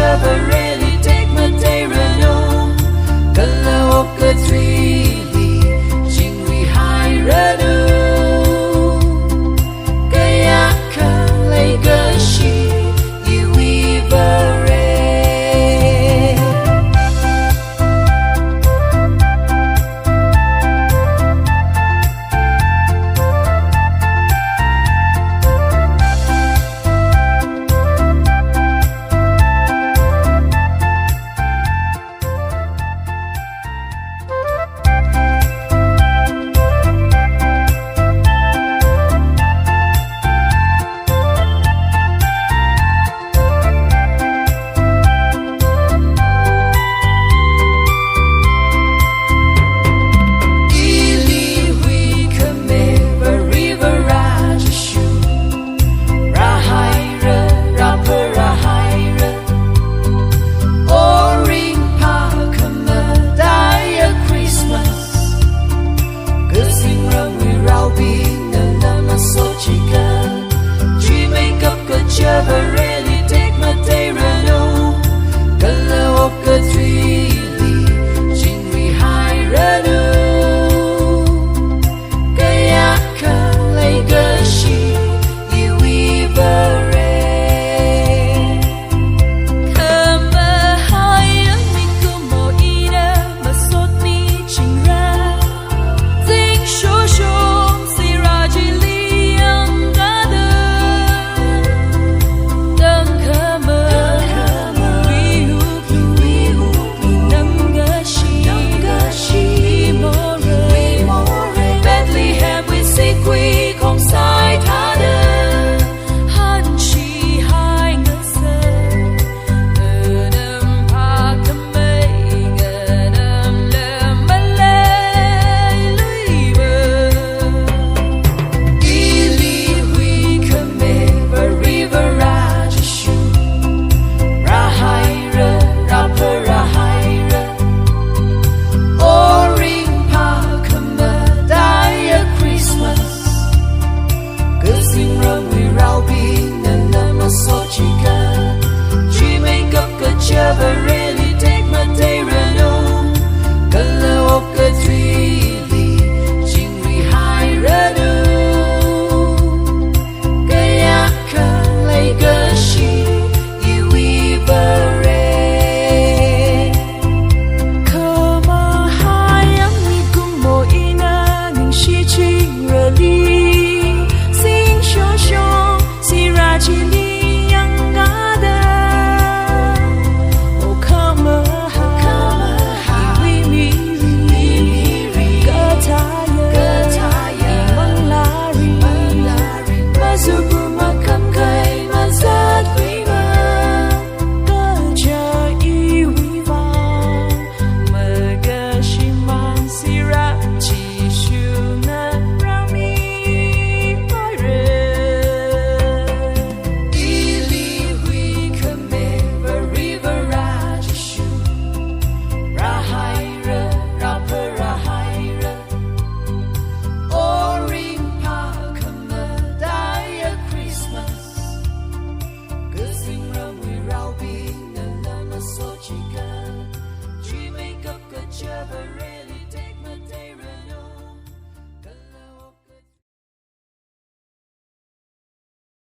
chưa và really take Madeira cần là một cái thủy đi chính vì hai ra đâu cái ác lấy cái gì yêu về Never really take Madeira no cần là một cái thủy đi chính vì hai ra đâu cái ác lấy cái gì yêu về khám mà hai anh mình cứ mỗi ida mà sốt mi chính ra tình số số si ra chỉ liang đã quy không sai tha đơn hắn chỉ hai người dân ở đêm pa cấm mây ở đêm lem malay lưỡi bờ ili huy kame và river ra shu ra hai ra per ra hai ra oring pa came die Christmas sinh ra người rau bi nên là mà số chỉ cần chỉ make up cái chưa